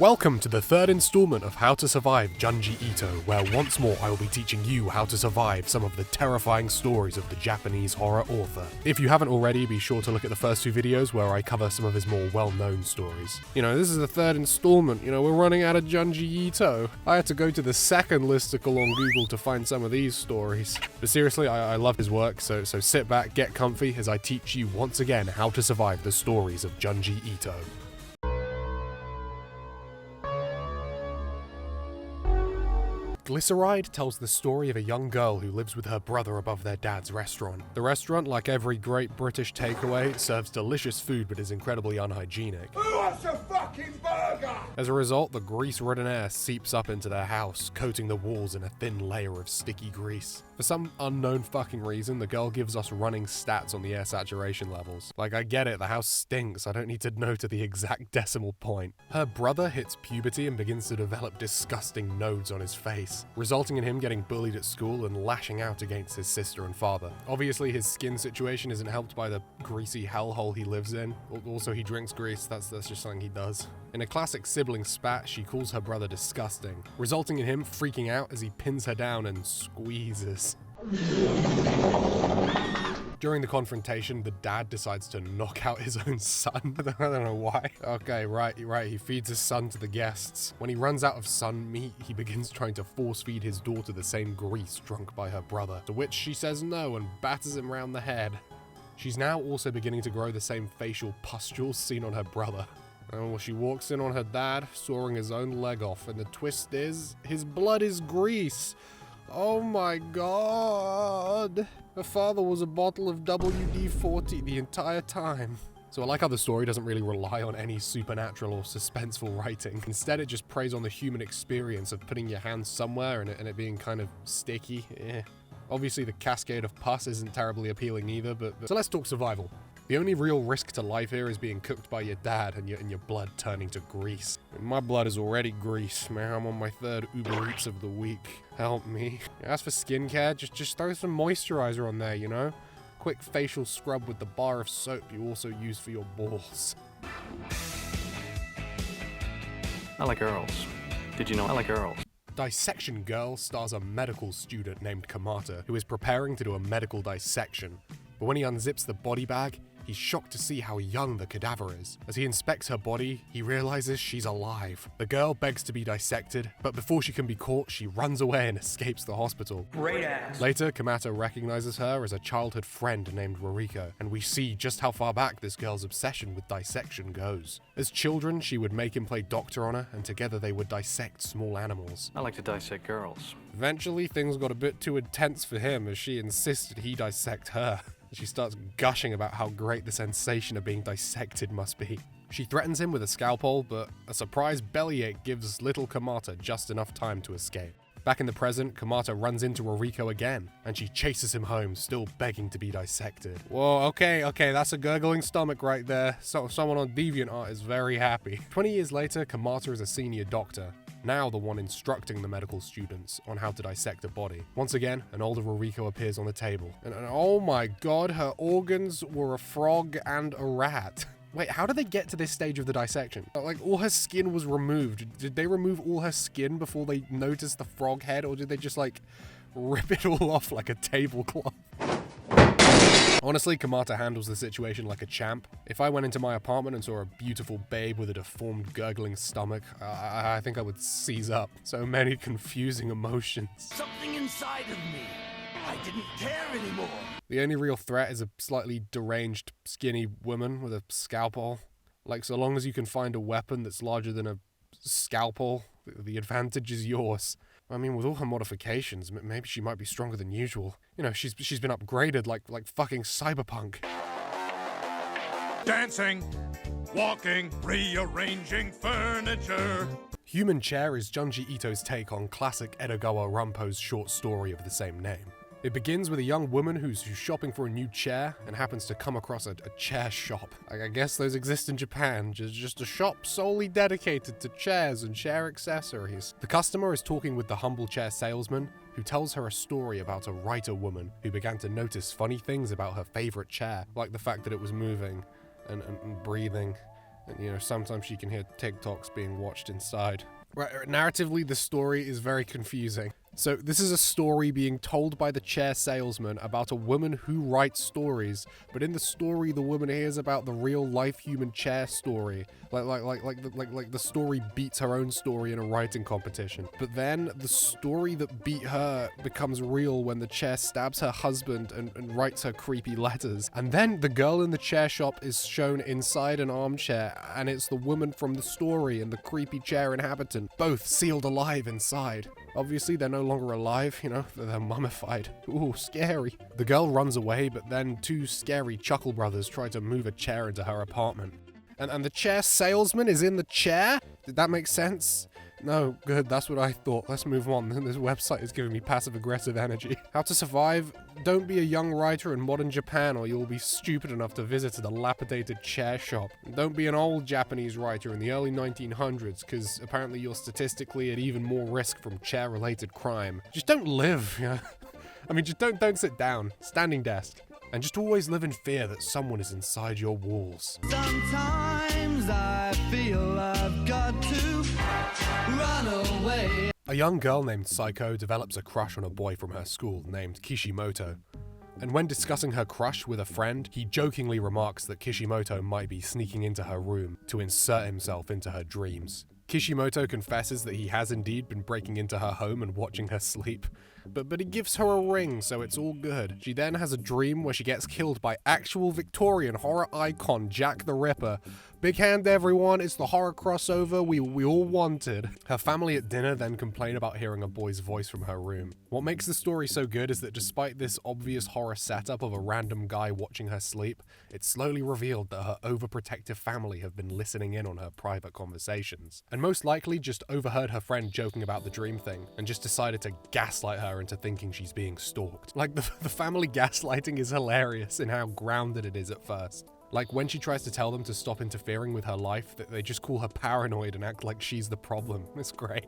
Welcome to the third installment of How to Survive Junji Ito, where once more I will be teaching you how to survive some of the terrifying stories of the Japanese horror author. If you haven't already, be sure to look at the first two videos where I cover some of his more well-known stories. This is the third installment, we're running out of Junji Ito. I had to go to the second listicle on Google to find some of these stories. But seriously, I love his work, so sit back, get comfy as I teach you once again how to survive the stories of Junji Ito. Glyceride tells the story of a young girl who lives with her brother above their dad's restaurant. The restaurant, like every great British takeaway, serves delicious food but is incredibly unhygienic. Who wants a fucking burger? As a result, the grease-ridden air seeps up into their house, coating the walls in a thin layer of sticky grease. For some unknown fucking reason, the girl gives us running stats on the air saturation levels. Like, I get it, the house stinks, I don't need to know to the exact decimal point. Her brother hits puberty and begins to develop disgusting nodes on his face, resulting in him getting bullied at school and lashing out against his sister and father. Obviously, his skin situation isn't helped by the greasy hellhole he lives in. Also, he drinks grease, that's just something he does. In a classic sibling spat, she calls her brother disgusting, resulting in him freaking out as he pins her down and squeezes. During the confrontation, the dad decides to knock out his own son. I don't know why. Okay, right, he feeds his son to the guests. When he runs out of son meat, he begins trying to force feed his daughter the same grease drunk by her brother, to which she says no and batters him round the head. She's now also beginning to grow the same facial pustules seen on her brother. Oh, she walks in on her dad, sawing his own leg off, and the twist is, his blood is grease. Oh my god. Her father was a bottle of WD-40 the entire time. So I like how the story doesn't really rely on any supernatural or suspenseful writing. Instead, it just preys on the human experience of putting your hands somewhere and it being kind of sticky. Obviously, the cascade of pus isn't terribly appealing either, but so let's talk survival. The only real risk to life here is being cooked by your dad and your blood turning to grease. My blood is already grease, man. I'm on my third Uber Eats of the week. Help me. As for skincare, just throw some moisturizer on there, Quick facial scrub with the bar of soap you also use for your balls. I like girls. Did you know I like girls? Dissection Girl stars a medical student named Kamata who is preparing to do a medical dissection. But when he unzips the body bag, he's shocked to see how young the cadaver is. As he inspects her body, he realizes she's alive. The girl begs to be dissected, but before she can be caught, she runs away and escapes the hospital. Great ass. Later, Kamata recognizes her as a childhood friend named Ruriko, and we see just how far back this girl's obsession with dissection goes. As children, she would make him play doctor on her, and together they would dissect small animals. I like to dissect girls. Eventually, things got a bit too intense for him as she insisted he dissect her. She starts gushing about how great the sensation of being dissected must be. She threatens him with a scalpel, but a surprise bellyache gives little Kamata just enough time to escape. Back in the present, Kamata runs into Ruriko again, and she chases him home, still begging to be dissected. Whoa, okay, that's a gurgling stomach right there. So someone on DeviantArt is very happy. 20 years later, Kamata is a senior doctor, now the one instructing the medical students on how to dissect a body. Once again, an older Ruriko appears on the table. And oh my god, her organs were a frog and a rat. Wait, how did they get to this stage of the dissection? Like, all her skin was removed. Did they remove all her skin before they noticed the frog head, or did they just, rip it all off like a tablecloth? Honestly, Kamata handles the situation like a champ. If I went into my apartment and saw a beautiful babe with a deformed, gurgling stomach, I think I would seize up. So many confusing emotions. Something inside of me. I didn't care anymore. The only real threat is a slightly deranged, skinny woman with a scalpel. So long as you can find a weapon that's larger than a scalpel, the advantage is yours. I mean, with all her modifications, maybe she might be stronger than usual. She's been upgraded like fucking cyberpunk. Dancing, walking, rearranging furniture. Human Chair is Junji Ito's take on classic Edogawa Rampo's short story of the same name. It begins with a young woman who's shopping for a new chair and happens to come across a chair shop. I guess those exist in Japan, just a shop solely dedicated to chairs and chair accessories. The customer is talking with the humble chair salesman, who tells her a story about a writer woman who began to notice funny things about her favorite chair, like the fact that it was moving and breathing And, you know, sometimes she can hear TikToks being watched inside. Right, narratively, the story is very confusing. So this is a story being told by the chair salesman about a woman who writes stories, but in the story, the woman hears about the real life human chair story. Like the story beats her own story in a writing competition. But then the story that beat her becomes real when the chair stabs her husband and writes her creepy letters. And then the girl in the chair shop is shown inside an armchair, and it's the woman from the story and the creepy chair inhabitant, both sealed alive inside. Obviously, they're no longer alive, you know, they're mummified. Ooh, scary. The girl runs away, but then two scary Chuckle brothers try to move a chair into her apartment. And the chair salesman is in the chair? Did that make sense? No, good, that's what I thought. Let's move on. This website is giving me passive-aggressive energy. How to survive? Don't be a young writer in modern Japan or you'll be stupid enough to visit a dilapidated chair shop. Don't be an old Japanese writer in the early 1900s, because apparently you're statistically at even more risk from chair-related crime. Just don't live, you know? I mean, just don't sit down. Standing desk. And just always live in fear that someone is inside your walls. Sometimes I feel I've got to run away. A young girl named Psycho develops a crush on a boy from her school named Kishimoto. And when discussing her crush with a friend, he jokingly remarks that Kishimoto might be sneaking into her room to insert himself into her dreams. Kishimoto confesses that he has indeed been breaking into her home and watching her sleep, but he gives her a ring, so it's all good. She then has a dream where she gets killed by actual Victorian horror icon Jack the Ripper. Big hand, everyone, it's the horror crossover we all wanted. Her family at dinner then complain about hearing a boy's voice from her room. What makes the story so good is that despite this obvious horror setup of a random guy watching her sleep, it's slowly revealed that her overprotective family have been listening in on her private conversations, and most likely just overheard her friend joking about the dream thing, and just decided to gaslight her into thinking she's being stalked. Like, the family gaslighting is hilarious in how grounded it is at first. Like, when she tries to tell them to stop interfering with her life, they just call her paranoid and act like she's the problem. It's great.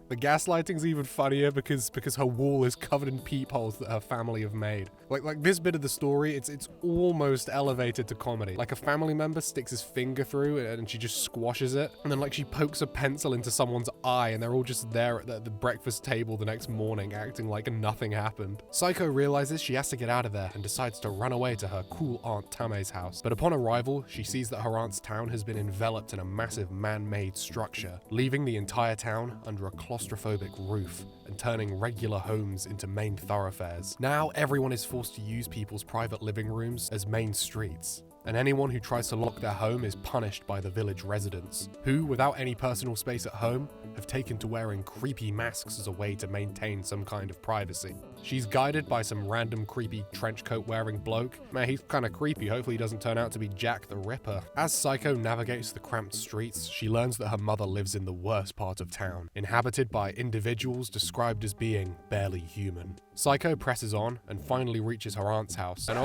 The gaslighting's even funnier because her wall is covered in peepholes that her family have made. Like this bit of the story, it's almost elevated to comedy. Like, a family member sticks his finger through it and she just squashes it. And then, like, she pokes a pencil into someone's eye and they're all just there at the breakfast table the next morning acting like nothing happened. Psycho realizes she has to get out of there and decides to run away to her cool Aunt Tame's house. But upon arrival, she sees that her aunt's town has been enveloped in a massive man-made structure, leaving the entire town under a claustrophobic roof and turning regular homes into main thoroughfares. Now everyone is forced to use people's private living rooms as main streets, and anyone who tries to lock their home is punished by the village residents, who, without any personal space at home, have taken to wearing creepy masks as a way to maintain some kind of privacy. She's guided by some random creepy trenchcoat wearing bloke. Man, he's kinda creepy, hopefully he doesn't turn out to be Jack the Ripper. As Psycho navigates the cramped streets, she learns that her mother lives in the worst part of town, inhabited by individuals described as being barely human. Psycho presses on and finally reaches her aunt's house, and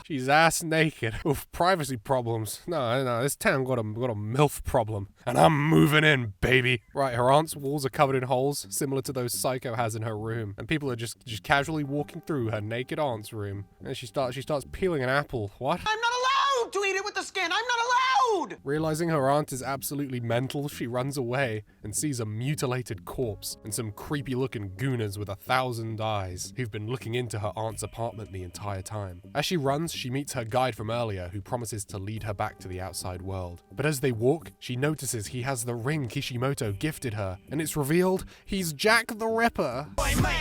she's ass naked. Oof, privacy problems. No, this town got a MILF problem, and I'm moving in, baby. Right, her aunt's walls are covered in holes, similar to those Psycho has in her room, and people are just casually walking through her naked aunt's room, and she starts peeling an apple. What? I'm not allowed to eat it with the skin. I'm not allowed. Realizing her aunt is absolutely mental, she runs away and sees a mutilated corpse and some creepy-looking gooners with 1,000 eyes who've been looking into her aunt's apartment the entire time. As she runs, she meets her guide from earlier who promises to lead her back to the outside world. But as they walk, she notices he has the ring Kishimoto gifted her, and it's revealed he's Jack the Ripper.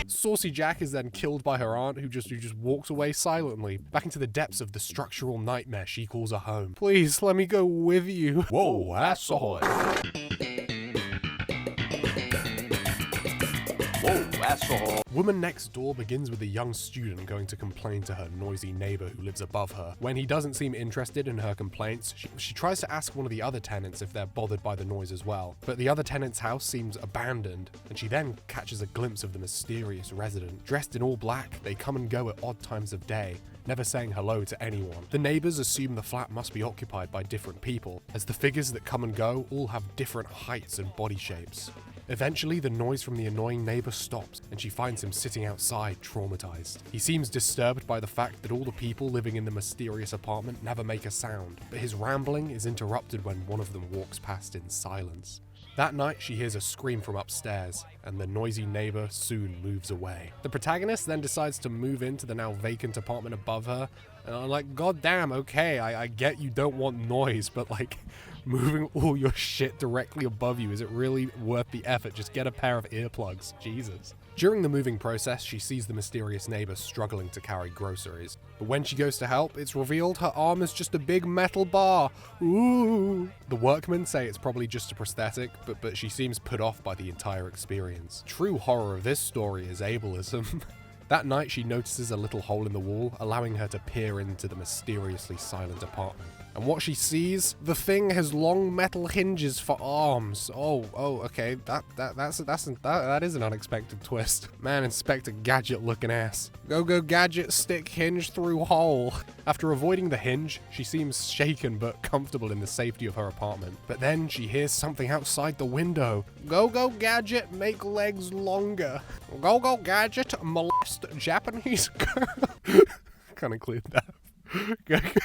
Saucy Jack is then killed by her aunt, who just walks away silently, back into the depths of the structural nightmare she calls a home. Please, let me go with you. Whoa, asshole. Whoa, asshole. Woman Next Door begins with a young student going to complain to her noisy neighbor who lives above her. When he doesn't seem interested in her complaints, she tries to ask one of the other tenants if they're bothered by the noise as well. But the other tenant's house seems abandoned, and she then catches a glimpse of the mysterious resident. Dressed in all black, they come and go at odd times of day, never saying hello to anyone. The neighbors assume the flat must be occupied by different people, as the figures that come and go all have different heights and body shapes. Eventually, the noise from the annoying neighbor stops, and she finds him sitting outside, traumatized. He seems disturbed by the fact that all the people living in the mysterious apartment never make a sound, but his rambling is interrupted when one of them walks past in silence. That night, she hears a scream from upstairs, and the noisy neighbor soon moves away. The protagonist then decides to move into the now vacant apartment above her, and I'm like, god damn, okay, I get you don't want noise, but like, moving all your shit directly above you, is it really worth the effort? Just get a pair of earplugs, Jesus. During the moving process, she sees the mysterious neighbor struggling to carry groceries. But when she goes to help, it's revealed her arm is just a big metal bar. Ooh. The workmen say it's probably just a prosthetic, but she seems put off by the entire experience. True horror of this story is ableism. That night, she notices a little hole in the wall, allowing her to peer into the mysteriously silent apartment. And what she sees, the thing has long metal hinges for arms. Oh, okay, that is an unexpected twist. Man, Inspector Gadget looking ass. Go Gadget, stick hinge through hole. After avoiding the hinge, she seems shaken but comfortable in the safety of her apartment. But then she hears something outside the window. Go Gadget, make legs longer. Go Gadget, molest Japanese girl. Kind of cleared that.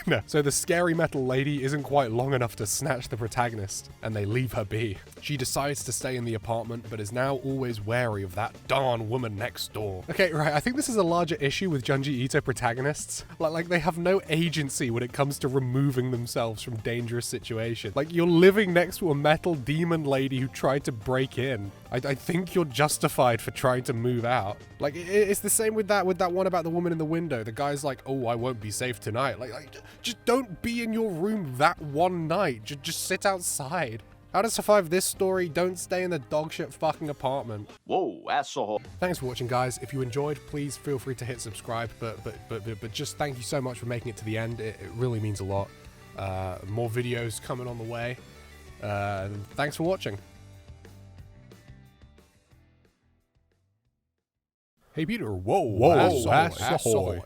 No. So the scary metal lady isn't quite long enough to snatch the protagonist, and they leave her be. She decides to stay in the apartment, but is now always wary of that darn woman next door. Okay, right, I think this is a larger issue with Junji Ito protagonists. Like they have no agency when it comes to removing themselves from dangerous situations. Like, you're living next to a metal demon lady who tried to break in. I think you're justified for trying to move out. Like, it's the same with that one about the woman in the window. The guy's like, oh, I won't be safe tonight. Like just don't be in your room that one night. Just sit outside. How to survive this story? Don't stay in the dogshit fucking apartment. Whoa, asshole. Thanks for watching, guys. If you enjoyed, please feel free to hit subscribe. But just thank you so much for making it to the end. It really means a lot. More videos coming on the way. Thanks for watching. Hey Peter, whoa, ass ahoy.